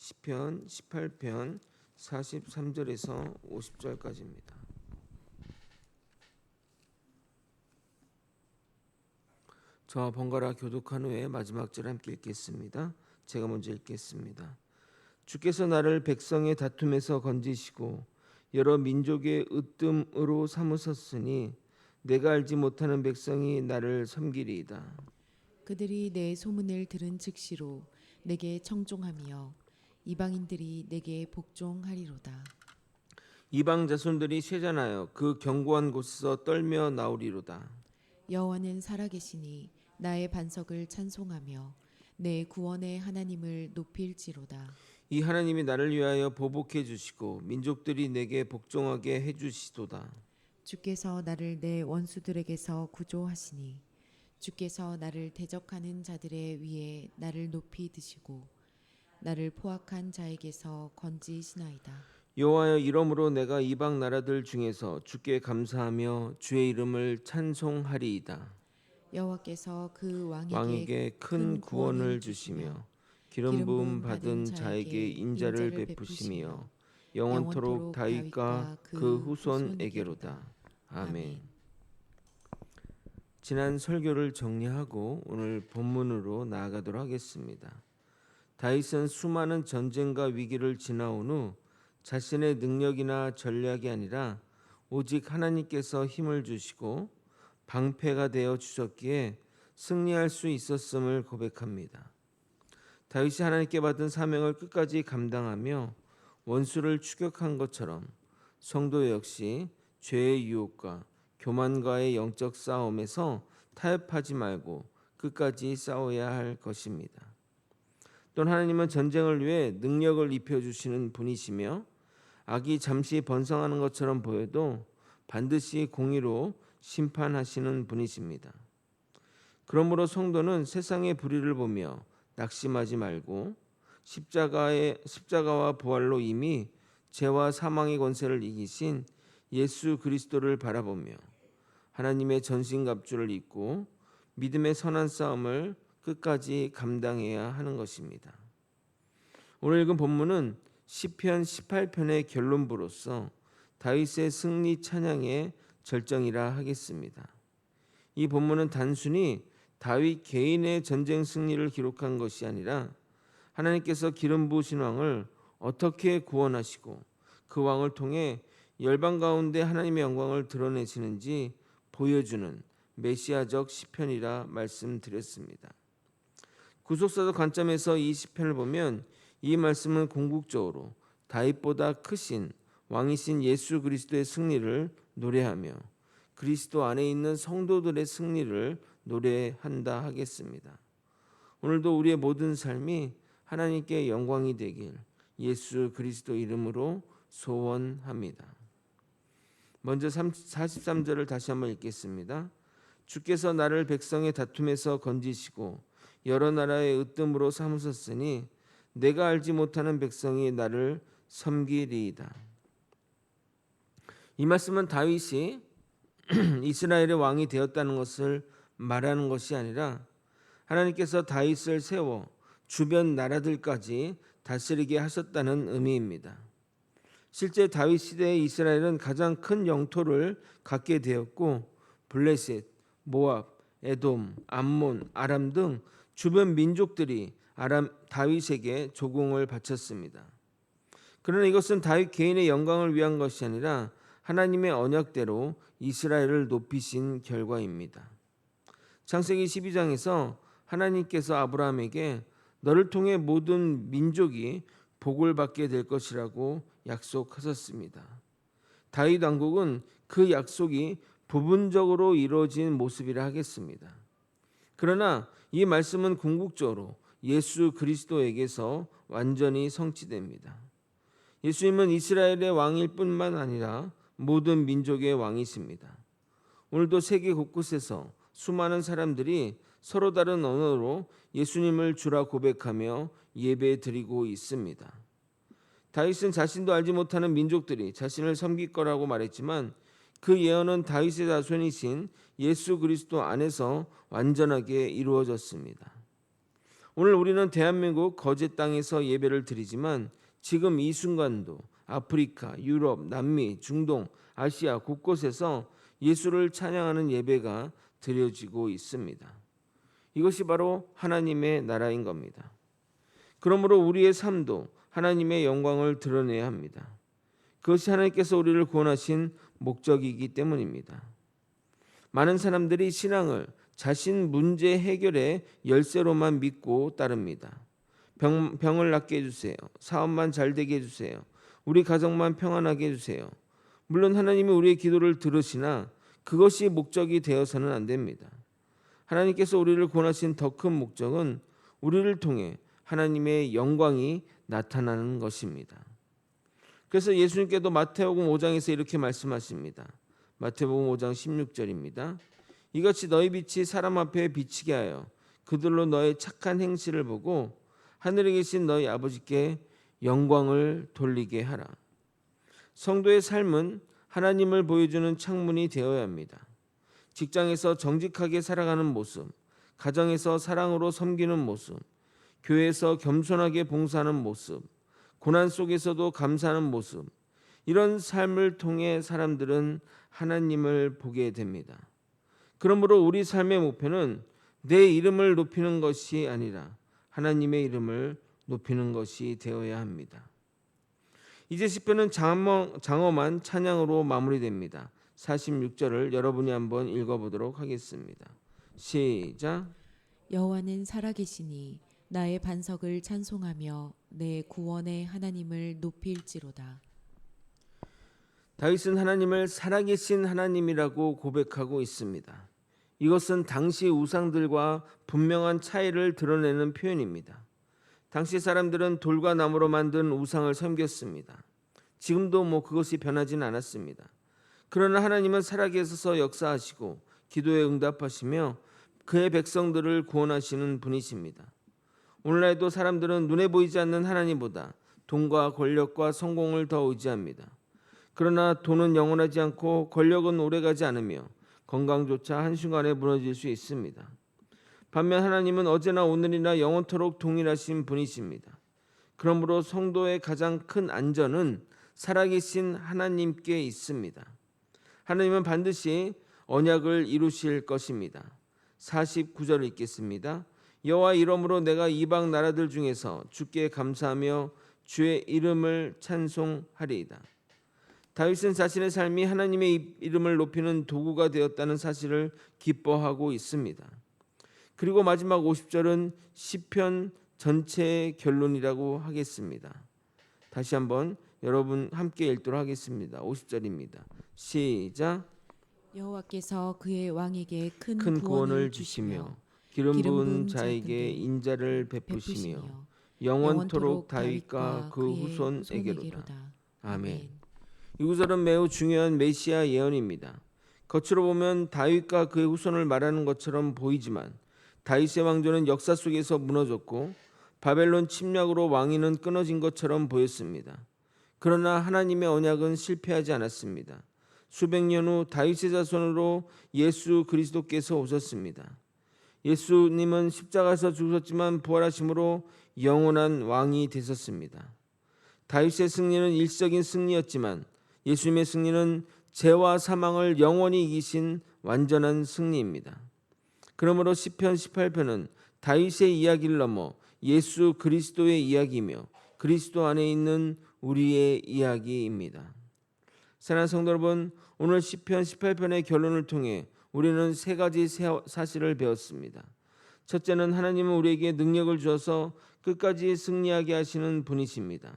시편 18편 43절에서 50절까지입니다. 저와 번갈아 교독한 후에 마지막 절 함께 읽겠습니다. 제가 먼저 읽겠습니다. 주께서 나를 백성의 다툼에서 건지시고 여러 민족의 으뜸으로 삼으셨으니 내가 알지 못하는 백성이 나를 섬기리이다. 그들이 내 소문을 들은 즉시로 내게 청종하며 이방인들이 내게 복종하리로다. 이방 자손들이 쇠잔하여 그 견고한 곳에서 떨며 나오리로다. 여호와는 살아계시니 나의 반석을 찬송하며 내 구원의 하나님을 높일지로다. 이 하나님이 나를 위하여 보복해 주시고 민족들이 내게 복종하게 해 주시도다. 주께서 나를 내 원수들에게서 구조하시니 주께서 나를 대적하는 자들의 위에 나를 높이 드시고 나를 포악한 자에게서 건지시나이다. 여호와여, 이러므로 내가 이방 나라들 중에서 주께 감사하며 주의 이름을 찬송하리이다. 여호와께서 그 왕에게 큰 구원을 주시며 기름 부음 받은 자에게 인자를 베푸시며 영원토록 다윗과 그 후손에게로다. 아멘. 지난 설교를 정리하고 오늘 본문으로 나아가도록 하겠습니다. 다윗은 수많은 전쟁과 위기를 지나온 후 자신의 능력이나 전략이 아니라 오직 하나님께서 힘을 주시고 방패가 되어 주셨기에 승리할 수 있었음을 고백합니다. 다윗이 하나님께 받은 사명을 끝까지 감당하며 원수를 추격한 것처럼 성도 역시 죄의 유혹과 교만과의 영적 싸움에서 타협하지 말고 끝까지 싸워야 할 것입니다. 또한 하나님은 전쟁을 위해 능력을 입혀주시는 분이시며 악이 잠시 번성하는 것처럼 보여도 반드시 공의로 심판하시는 분이십니다. 그러므로 성도는 세상의 불의를 보며 낙심하지 말고 십자가와 부활로 이미 죄와 사망의 권세를 이기신 예수 그리스도를 바라보며 하나님의 전신갑주를 입고 믿음의 선한 싸움을 끝까지 감당해야 하는 것입니다. 오늘 읽은 본문은 시편 18편의 결론부로서 다윗의 승리 찬양의 절정이라 하겠습니다. 이 본문은 단순히 다윗 개인의 전쟁 승리를 기록한 것이 아니라 하나님께서 기름 부으신 왕을 어떻게 구원하시고 그 왕을 통해 열방 가운데 하나님의 영광을 드러내시는지 보여주는 메시아적 시편이라 말씀드렸습니다. 구속사적 관점에서 이 시편을 보면 이 말씀은 궁극적으로 다윗보다 크신 왕이신 예수 그리스도의 승리를 노래하며 그리스도 안에 있는 성도들의 승리를 노래한다 하겠습니다. 오늘도 우리의 모든 삶이 하나님께 영광이 되길 예수 그리스도 이름으로 소원합니다. 먼저 43절을 다시 한번 읽겠습니다. 주께서 나를 백성의 다툼에서 건지시고 여러 나라의 으뜸으로 삼으셨으니 내가 알지 못하는 백성이 나를 섬기리이다. 이 말씀은 다윗이 이스라엘의 왕이 되었다는 것을 말하는 것이 아니라 하나님께서 다윗을 세워 주변 나라들까지 다스리게 하셨다는 의미입니다. 실제 다윗 시대의 이스라엘은 가장 큰 영토를 갖게 되었고 블레셋, 모압, 에돔, 암몬, 아람 등 주변 민족들이 다윗에게 조공을 바쳤습니다. 그러나 이것은 다윗 개인의 영광을 위한 것이 아니라 하나님의 언약대로 이스라엘을 높이신 결과입니다. 창세기 12장에서 하나님께서 아브라함에게 너를 통해 모든 민족이 복을 받게 될 것이라고 약속하셨습니다. 다윗 왕국은 그 약속이 부분적으로 이루어진 모습이라 하겠습니다. 그러나 이 말씀은 궁극적으로 예수 그리스도에게서 완전히 성취됩니다. 예수님은 이스라엘의 왕일 뿐만 아니라 모든 민족의 왕이십니다. 오늘도 세계 곳곳에서 수많은 사람들이 서로 다른 언어로 예수님을 주라 고백하며 예배드리고 있습니다. 다윗은 자신도 알지 못하는 민족들이 자신을 섬길 거라고 말했지만 그 예언은 다윗의 자손이신 예수 그리스도 안에서 완전하게 이루어졌습니다. 오늘 우리는 대한민국 거제 땅에서 예배를 드리지만 지금 이 순간도 아프리카, 유럽, 남미, 중동, 아시아 곳곳에서 예수를 찬양하는 예배가 드려지고 있습니다. 이것이 바로 하나님의 나라인 겁니다. 그러므로 우리의 삶도 하나님의 영광을 드러내야 합니다. 그것이 하나님께서 우리를 구원하신 목적이기 때문입니다. 많은 사람들이 신앙을 자신 문제 해결의 열쇠로만 믿고 따릅니다. 병을 낫게 해주세요. 사업만 잘 되게 해주세요. 우리 가정만 평안하게 해주세요. 물론 하나님이 우리의 기도를 들으시나 그것이 목적이 되어서는 안 됩니다. 하나님께서 우리를 구원하신 더 큰 목적은 우리를 통해 하나님의 영광이 나타나는 것입니다. 그래서 예수님께도 마태복음 5장에서 이렇게 말씀하십니다. 마태복음 5장 16절입니다. 이같이 너희 빛이 사람 앞에 비치게 하여 그들로 너의 착한 행실을 보고 하늘에 계신 너희 아버지께 영광을 돌리게 하라. 성도의 삶은 하나님을 보여주는 창문이 되어야 합니다. 직장에서 정직하게 살아가는 모습, 가정에서 사랑으로 섬기는 모습, 교회에서 겸손하게 봉사하는 모습, 고난 속에서도 감사하는 모습, 이런 삶을 통해 사람들은 하나님을 보게 됩니다. 그러므로 우리 삶의 목표는 내 이름을 높이는 것이 아니라 하나님의 이름을 높이는 것이 되어야 합니다. 이제 시편은 장엄한 찬양으로 마무리됩니다. 46절을 여러분이 한번 읽어보도록 하겠습니다. 시작. 여호와는 살아계시니 나의 반석을 찬송하며 내 구원의 하나님을 높일지로다. 다윗은 하나님을 살아계신 하나님이라고 고백하고 있습니다. 이것은 당시 우상들과 분명한 차이를 드러내는 표현입니다. 당시 사람들은 돌과 나무로 만든 우상을 섬겼습니다. 지금도 그것이 변하지는 않았습니다. 그러나 하나님은 살아계셔서 역사하시고 기도에 응답하시며 그의 백성들을 구원하시는 분이십니다. 오늘날에도 사람들은 눈에 보이지 않는 하나님보다 돈과 권력과 성공을 더 의지합니다. 그러나 돈은 영원하지 않고 권력은 오래가지 않으며 건강조차 한순간에 무너질 수 있습니다. 반면 하나님은 어제나 오늘이나 영원토록 동일하신 분이십니다. 그러므로 성도의 가장 큰 안전은 살아계신 하나님께 있습니다. 하나님은 반드시 언약을 이루실 것입니다. 49절을 읽겠습니다. 여호와 이름으로 내가 이방 나라들 중에서 주께 감사하며 주의 이름을 찬송하리이다. 다윗은 자신의 삶이 하나님의 이름을 높이는 도구가 되었다는 사실을 기뻐하고 있습니다. 그리고 마지막 50절은 시편 전체의 결론이라고 하겠습니다. 다시 한번 여러분 함께 읽도록 하겠습니다. 50절입니다. 시작. 여호와께서 그의 왕에게 큰 큰 구원을 주시며 기름 부은 부은 자에게 자에게 인자를 베푸시며 베푸시며 영원토록 다윗과 그 후손에게로다. 후손에게로다. 아멘. 이 구절은 매우 중요한 메시아 예언입니다. 겉으로 보면 다윗과 그의 후손을 말하는 것처럼 보이지만 다윗의 왕조는 역사 속에서 무너졌고 바벨론 침략으로 왕위는 끊어진 것처럼 보였습니다. 그러나 하나님의 언약은 실패하지 않았습니다. 수백 년 후 다윗의 자손으로 예수 그리스도께서 오셨습니다. 예수님은 십자가에서 죽으셨지만 부활하심으로 영원한 왕이 되셨습니다. 다윗의 승리는 일시적인 승리였지만 예수님의 승리는 죄와 사망을 영원히 이기신 완전한 승리입니다. 그러므로 시편 18편은 다윗의 이야기를 넘어 예수 그리스도의 이야기이며 그리스도 안에 있는 우리의 이야기입니다. 사랑하는 성도 여러분, 오늘 시편 18편의 결론을 통해 우리는 세 가지 사실을 배웠습니다. 첫째는 하나님은 우리에게 능력을 주어서 끝까지 승리하게 하시는 분이십니다.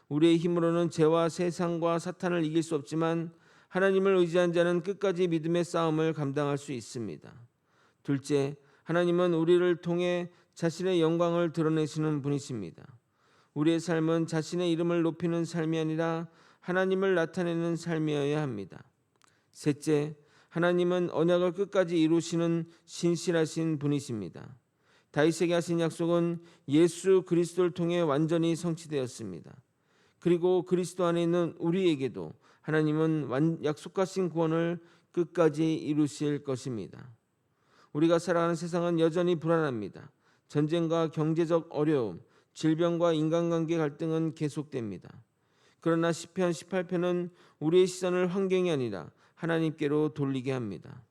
우리의 힘으로는 죄와 세상과 사탄을 이길 수 없지만 하나님을 의지한 자는 끝까지 믿음의 싸움을 감당할 수 있습니다. 둘째, 하나님은 우리를 통해 자신의 영광을 드러내시는 분이십니다. 우리의 삶은 자신의 이름을 높이는 삶이 아니라 하나님을 나타내는 삶이어야 합니다. 셋째, 하나님은 언약을 끝까지 이루시는 신실하신 분이십니다. 다윗에게 하신 약속은 예수 그리스도를 통해 완전히 성취되었습니다. 그리고 그리스도 안에 있는 우리에게도 하나님은 약속하신 구원을 끝까지 이루실 것입니다. 우리가 살아가는 세상은 여전히 불안합니다. 전쟁과 경제적 어려움, 질병과 인간관계 갈등은 계속됩니다. 그러나 시편 18편은 우리의 시선을 환경이 아니라 하나님께로 돌리게 합니다.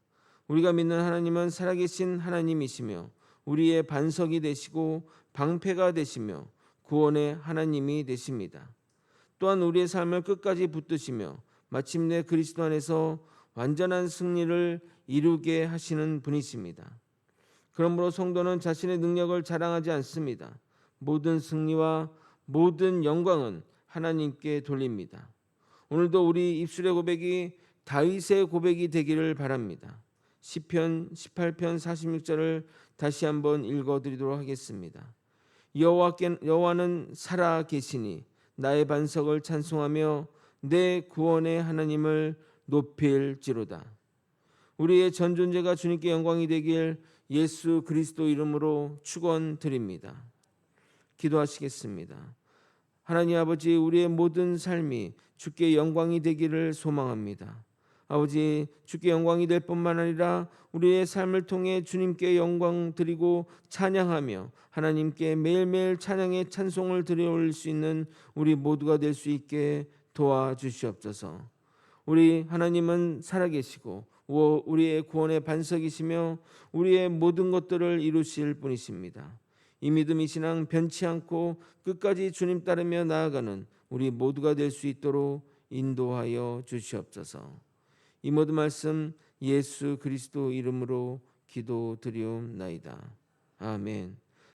우리가 믿는 하나님은 살아계신 하나님이시며 우리의 반석이 되시고 방패가 되시며 구원의 하나님이 되십니다. 또한 우리의 삶을 끝까지 붙드시며 마침내 그리스도 안에서 완전한 승리를 이루게 하시는 분이십니다. 그러므로 성도는 자신의 능력을 자랑하지 않습니다. 모든 승리와 모든 영광은 하나님께 돌립니다. 오늘도 우리 입술의 고백이 다윗의 고백이 되기를 바랍니다. 시편 18편 46절을 다시 한번 읽어드리도록 하겠습니다. 여호와는 살아 계시니 나의 반석을 찬송하며 내 구원의 하나님을 높일지로다. 우리의 전 존재가 주님께 영광이 되길 예수 그리스도 이름으로 축원드립니다. 기도하시겠습니다. 하나님 아버지, 우리의 모든 삶이 주께 영광이 되기를 소망합니다. 아버지, 주께 영광이 될 뿐만 아니라 우리의 삶을 통해 주님께 영광 드리고 찬양하며 하나님께 매일매일 찬양의 찬송을 드려올릴 수 있는 우리 모두가 될 수 있게 도와주시옵소서. 우리 하나님은 살아계시고 우리의 구원의 반석이시며 우리의 모든 것들을 이루실 분이십니다. 이 믿음이 신앙 변치 않고 끝까지 주님 따르며 나아가는 우리 모두가 될 수 있도록 인도하여 주시옵소서. 이 모든 말씀 예수 그리스도 이름으로 기도드리옵나이다. 아멘.